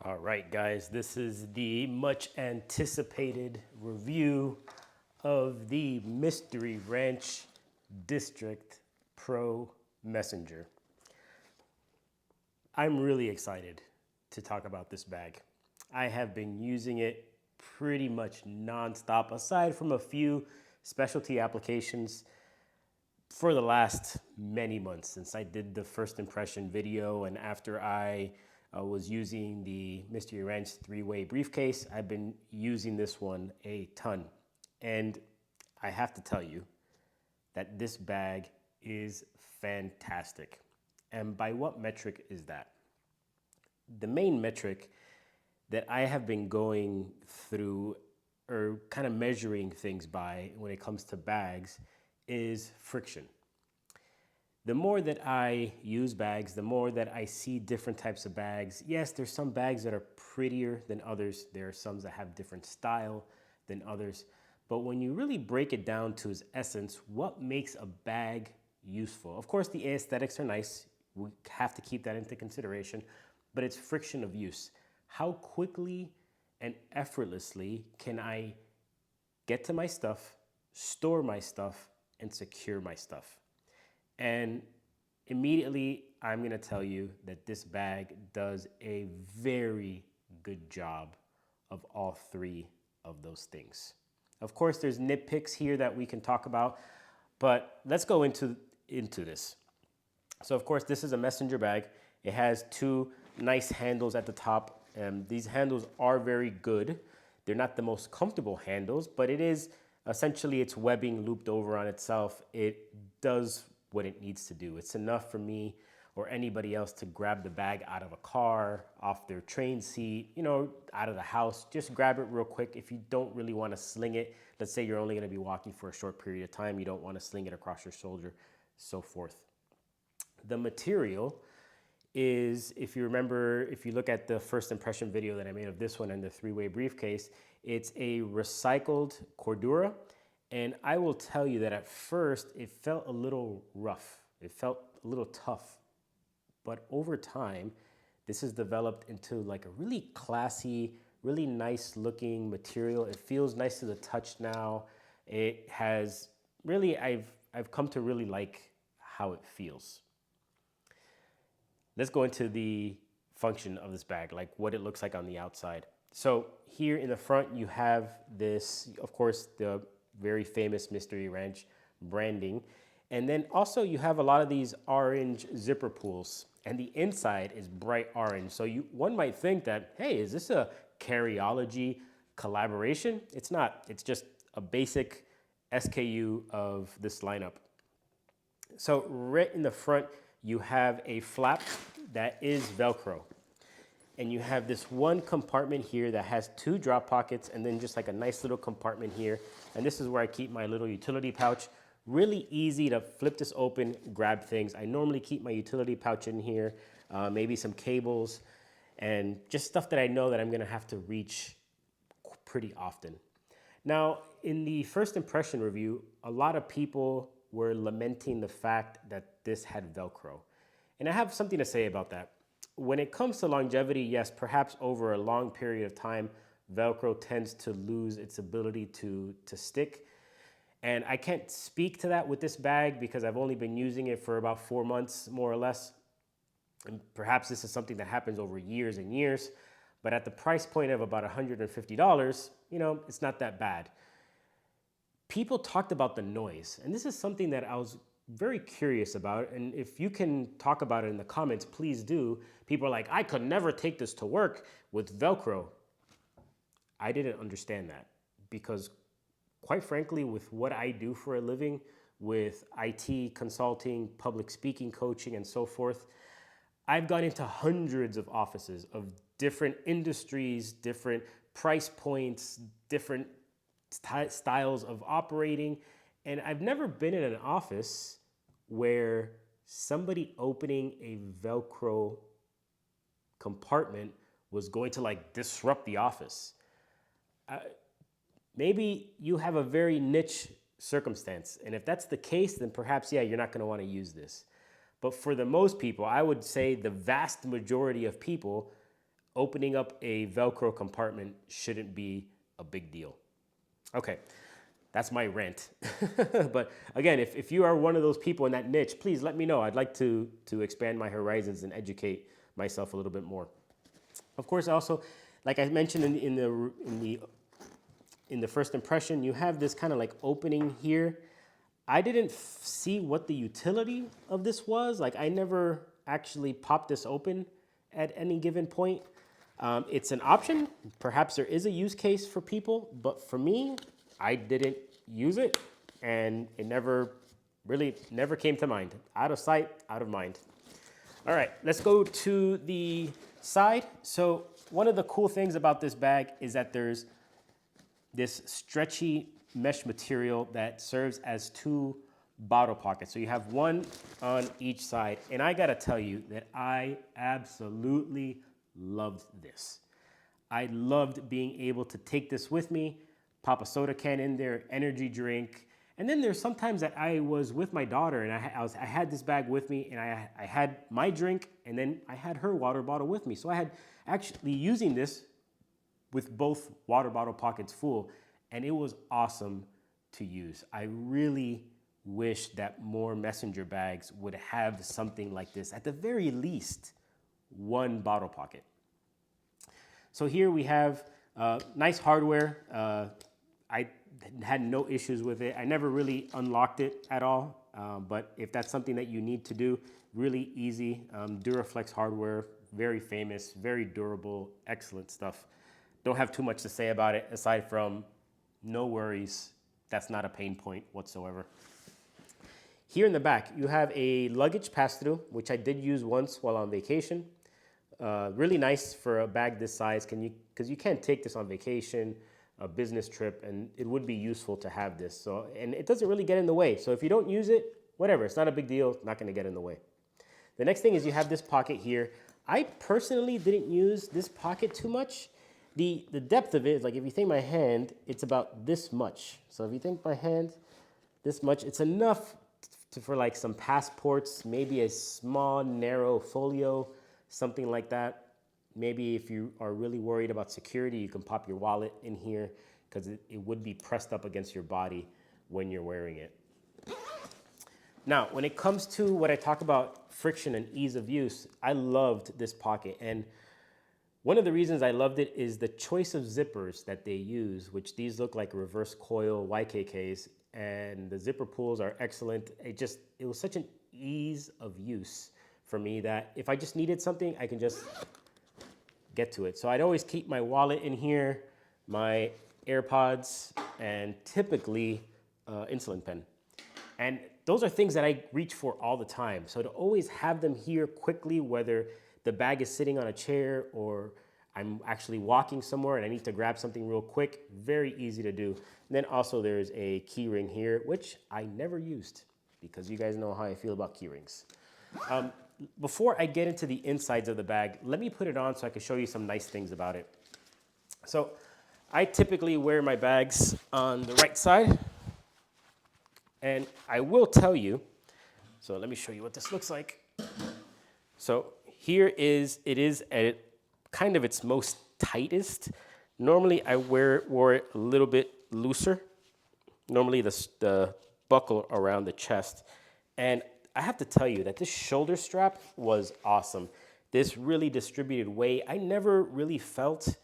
All right, guys, this is the much anticipated review of the Mystery Ranch District Pro Messenger. I'm really excited to talk about this bag. I have been using it pretty much nonstop, aside from a few specialty applications for the last many months since I did the first impression video, and after I was using the Mystery Ranch three-way briefcase, I've been using this one a ton. And I have to tell you that this bag is fantastic. And by what metric is that? The main metric that I have been going through or kind of measuring things by when it comes to bags is friction. The more that I use bags, the more that I see different types of bags. Yes, there's some bags that are prettier than others. There are some that have different style than others. But when you really break it down to its essence, what makes a bag useful? Of course, the aesthetics are nice. We have to keep that into consideration. But it's friction of use. How quickly and effortlessly can I get to my stuff, store my stuff, and secure my stuff? And immediately, I'm going to tell you that this bag does a very good job of all three of those things. Of course, there's nitpicks here that we can talk about, but let's go into this. So of course, this is a messenger bag. It has two nice handles at the top. These handles are very good. They're not the most comfortable handles, but it is essentially it's webbing looped over on itself. It does what it needs to do. It's enough for me or anybody else to grab the bag out of a car, off their train seat, out of the house. Just grab it real quick. If you don't really want to sling it, let's say you're only going to be walking for a short period of time, you don't want to sling it across your shoulder, so forth. The material is, if you remember, if you look at the first impression video that I made of this one and the three-way briefcase, it's a recycled Cordura. And I will tell you that at first it felt a little rough. It felt a little tough. But over time, this has developed into like a really classy, really nice looking material. It feels nice to the touch now. It has really, I've come to really like how it feels. Let's go into the function of this bag, like what it looks like on the outside. So here in the front, you have this, of course, the very famous Mystery Ranch branding. And then also you have a lot of these orange zipper pulls, and the inside is bright orange. So one might think that, hey, is this a Carryology collaboration? It's not. It's just a basic SKU of this lineup. So right in the front, you have a flap that is Velcro. And you have this one compartment here that has two drop pockets and then just like a nice little compartment here. And this is where I keep my little utility pouch. Really easy to flip this open, grab things. I normally keep my utility pouch in here, maybe some cables, and just stuff that I know that I'm gonna have to reach pretty often. Now, in the first impression review, a lot of people were lamenting the fact that this had Velcro. And I have something to say about that. When it comes to longevity, yes, perhaps over a long period of time, Velcro tends to lose its ability to stick. And I can't speak to that with this bag because I've only been using it for about 4 months, more or less. And perhaps this is something that happens over years and years. But at the price point of about $150, it's not that bad. People talked about the noise, and this is something that I was very curious about, and if you can talk about it in the comments, please do. People are like, I could never take this to work with Velcro. I didn't understand that because quite frankly, with what I do for a living, with IT consulting, public speaking coaching, and so forth, I've gone into hundreds of offices of different industries, different price points, different styles of operating. And I've never been in an office where somebody opening a Velcro compartment was going to like disrupt the office. Maybe you have a very niche circumstance. And if that's the case, then perhaps, yeah, you're not gonna wanna use this. But for the most people, I would say the vast majority of people opening up a Velcro compartment shouldn't be a big deal. Okay, that's my rant. But again, if you are one of those people in that niche, please let me know. I'd like to expand my horizons and educate myself a little bit more. Of course, also, like I mentioned in the first impression, you have this kind of like opening here. I didn't see what the utility of this was. Like I never actually popped this open at any given point. It's an option. Perhaps there is a use case for people, but for me, I didn't use it and it never came to mind. Out of sight, out of mind. All right, let's go to the side. So one of the cool things about this bag is that there's this stretchy mesh material that serves as two bottle pockets. So you have one on each side. And I gotta tell you that I absolutely loved this. I loved being able to take this with me, pop a soda can in there, energy drink. And then there's sometimes that I was with my daughter and I had this bag with me and I had my drink and then I had her water bottle with me. So I had actually using this with both water bottle pockets full, and it was awesome to use. I really wish that more messenger bags would have something like this, at the very least, one bottle pocket. So here we have nice hardware. I had no issues with it. I never really unlocked it at all, but if that's something that you need to do, really easy. Duraflex hardware, very famous, very durable, excellent stuff. Don't have too much to say about it aside from no worries. That's not a pain point whatsoever. Here in the back, you have a luggage pass-through, which I did use once while on vacation. Really nice for a bag this size, because you can't take this on vacation, a business trip, and it would be useful to have this. So, and it doesn't really get in the way. So if you don't use it, whatever, it's not a big deal, not gonna get in the way. The next thing is you have this pocket here. I personally didn't use this pocket too much. The depth of it is like, if you think my hand, it's about this much. So if you think my hand, this much, it's enough for like some passports, maybe a small, narrow folio, something like that. Maybe if you are really worried about security, you can pop your wallet in here because it would be pressed up against your body when you're wearing it. Now, when it comes to what I talk about friction and ease of use, I loved this pocket. And one of the reasons I loved it is the choice of zippers that they use, which these look like reverse coil YKKs, and the zipper pulls are excellent. It was such an ease of use for me that if I just needed something, I can just get to it. So I'd always keep my wallet in here, my AirPods, and typically insulin pen. And those are things that I reach for all the time. So to always have them here quickly, whether the bag is sitting on a chair or I'm actually walking somewhere and I need to grab something real quick, very easy to do. And then also there's a key ring here, which I never used because you guys know how I feel about key rings. Before I get into the insides of the bag, let me put it on so I can show you some nice things about it. So I typically wear my bags on the right side. And I will tell you, so let me show you what this looks like. So here it is at kind of its most tightest. Normally I wore it a little bit looser. Normally the buckle around the chest. And I have to tell you that this shoulder strap was awesome. This really distributed weight. I never really felt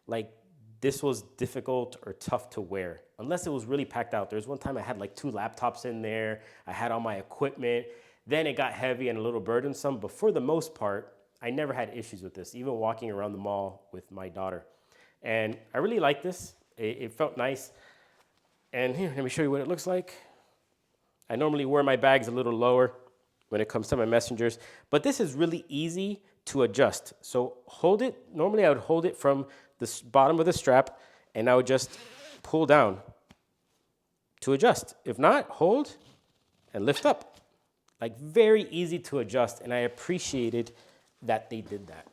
like this was difficult or tough to wear, unless it was really packed out. There was one time I had like 2 laptops in there. I had all my equipment. Then it got heavy and a little burdensome, but for the most part, I never had issues with this, even walking around the mall with my daughter. And I really like this. It felt nice. And here, let me show you what it looks like. I normally wear my bags a little lower when it comes to my messengers, but this is really easy to adjust. So hold it, normally I would hold it from the bottom of the strap and I would just pull down to adjust. If not, hold and lift up. Like very easy to adjust, and I appreciated that they did that.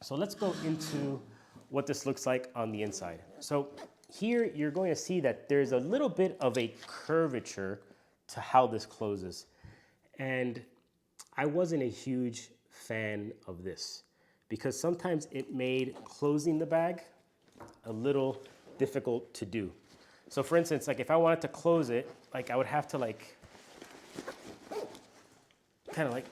So let's go into what this looks like on the inside. So here you're going to see that there's a little bit of a curvature to how this closes. And I wasn't a huge fan of this because sometimes it made closing the bag a little difficult to do. So for instance, like if I wanted to close it, like I would have to like, kind of like,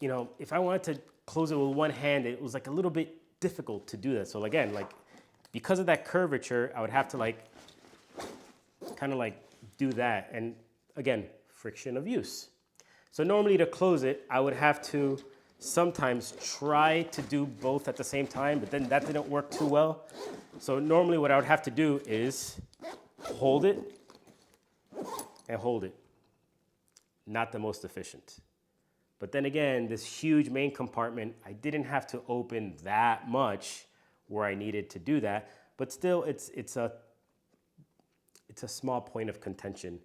you know, if I wanted to close it with one hand, it was like a little bit difficult to do that. So again, like because of that curvature, I would have to like, kind of like do that. And again, friction of use. So normally to close it, I would have to sometimes try to do both at the same time, but then that didn't work too well. So normally what I would have to do is hold it and hold it. Not the most efficient. But then again, this huge main compartment, I didn't have to open that much where I needed to do that, but still it's a small point of contention.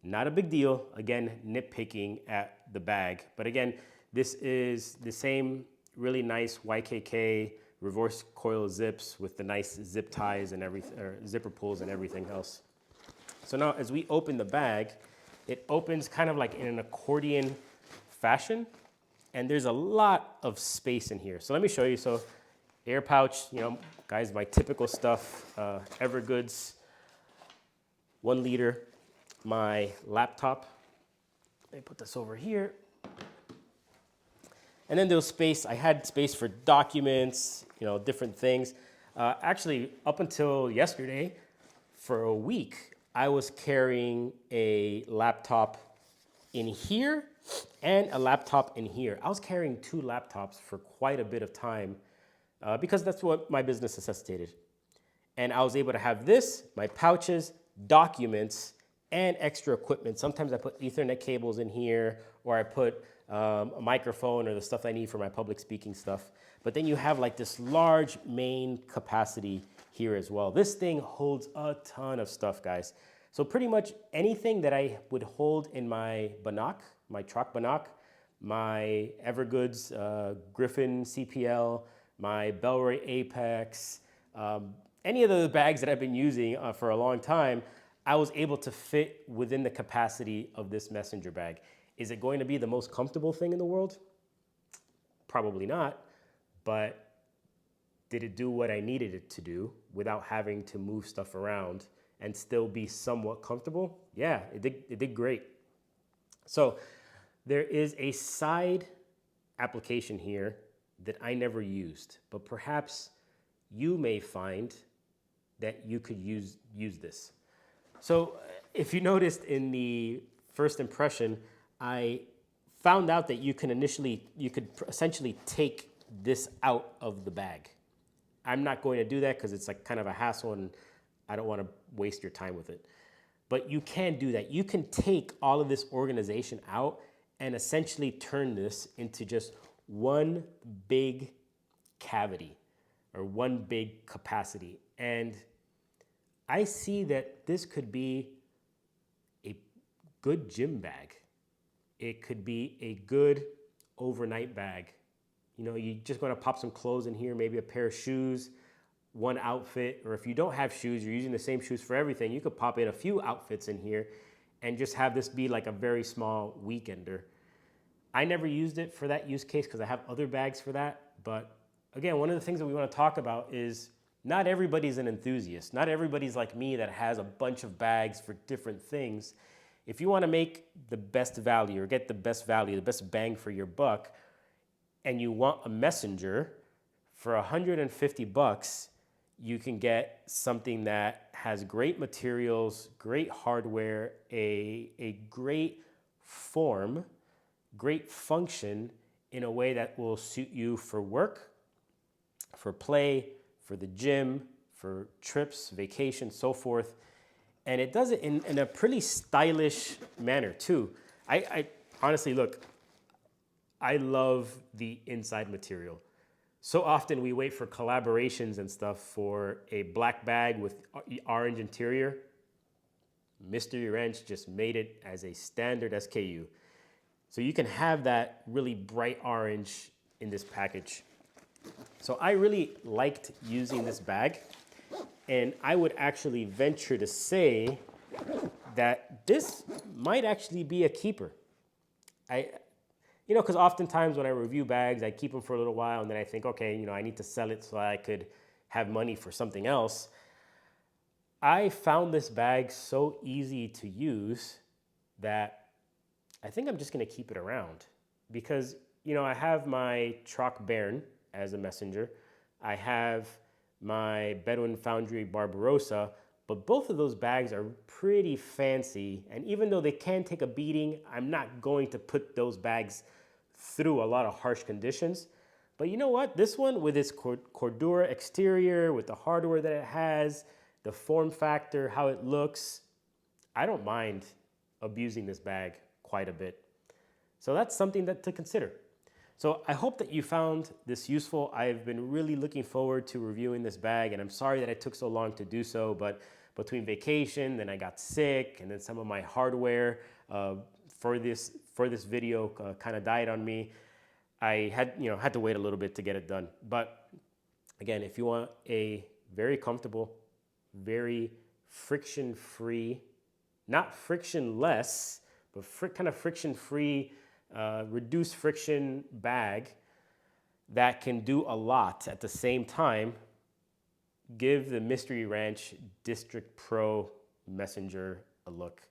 Not a big deal, again, nitpicking at the bag. But again, this is the same really nice YKK reverse coil zips with the nice zip ties and everything, or zipper pulls and everything else. So now as we open the bag, it opens kind of like in an accordion fashion, and there's a lot of space in here. So let me show you. So air pouch, you know, guys, my typical stuff, Evergoods, 1 liter, my laptop. Let me put this over here. And then there was space, I had space for documents, you know, different things. Actually, up until yesterday, for a week, I was carrying a laptop in here and a laptop in here. I was carrying 2 laptops for quite a bit of time because that's what my business necessitated. And I was able to have this, my pouches, documents, and extra equipment. Sometimes I put Ethernet cables in here, or I put a microphone or the stuff I need for my public speaking stuff. But then you have like this large main capacity here as well. This thing holds a ton of stuff, guys. So pretty much anything that I would hold in my Banach, my truck Banach, my Evergoods Griffin CPL, my Bellroy Apex, any of the bags that I've been using for a long time, I was able to fit within the capacity of this messenger bag. Is it going to be the most comfortable thing in the world? Probably not, but did it do what I needed it to do without having to move stuff around and still be somewhat comfortable? Yeah, it did great. So there is a side application here that I never used, but perhaps you may find that you could use this. So if you noticed in the first impression, I found out that you could essentially take this out of the bag. I'm not going to do that because it's like kind of a hassle and I don't want to waste your time with it. But you can do that. You can take all of this organization out and essentially turn this into just one big cavity or one big capacity. And I see that this could be a good gym bag. It could be a good overnight bag. You know, you're just going to pop some clothes in here, maybe a pair of shoes, one outfit, or if you don't have shoes, you're using the same shoes for everything, you could pop in a few outfits in here and just have this be like a very small weekender. I never used it for that use case because I have other bags for that. But again, one of the things that we want to talk about is not everybody's an enthusiast. Not everybody's like me that has a bunch of bags for different things. If you want to make the best value or get the best value, the best bang for your buck, and you want a messenger for $150, you can get something that has great materials, great hardware, a great form, great function in a way that will suit you for work, for play, for the gym, for trips, vacation, so forth. And it does it in a pretty stylish manner too. I honestly, look, I love the inside material. So often we wait for collaborations and stuff for a black bag with orange interior. Mystery Wrench just made it as a standard SKU. So you can have that really bright orange in this package. So I really liked using this bag, and I would actually venture to say that this might actually be a keeper. You know, because oftentimes when I review bags, I keep them for a little while and then I think, okay, you know, I need to sell it so I could have money for something else. I found this bag so easy to use that I think I'm just going to keep it around because, you know, I have my Troc Bairn as a messenger. I have my Bedouin Foundry Barbarossa, but both of those bags are pretty fancy. And even though they can take a beating, I'm not going to put those bags through a lot of harsh conditions. But you know what? This one with its Cordura exterior, with the hardware that it has, the form factor, how it looks, I don't mind abusing this bag quite a bit. So that's something to consider. So I hope that you found this useful. I've been really looking forward to reviewing this bag, and I'm sorry that it took so long to do so, but between vacation, then I got sick, and then some of my hardware for this video kind of died on me. I had to wait a little bit to get it done. But again, if you want a very comfortable, very friction-free, not frictionless, but kind of friction-free, reduced friction bag that can do a lot at the same time, give the Mystery Ranch District Pro Messenger a look.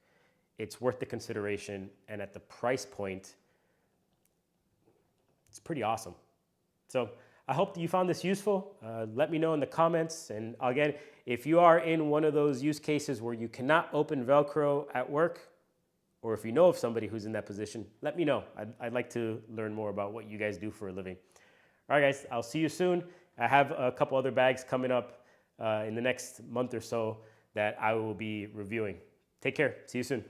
It's worth the consideration, and at the price point, it's pretty awesome. So I hope that you found this useful. Let me know in the comments. And again, if you are in one of those use cases where you cannot open Velcro at work, or if you know of somebody who's in that position, let me know. I'd like to learn more about what you guys do for a living. All right, guys, I'll see you soon. I have a couple other bags coming up in the next month or so that I will be reviewing. Take care. See you soon.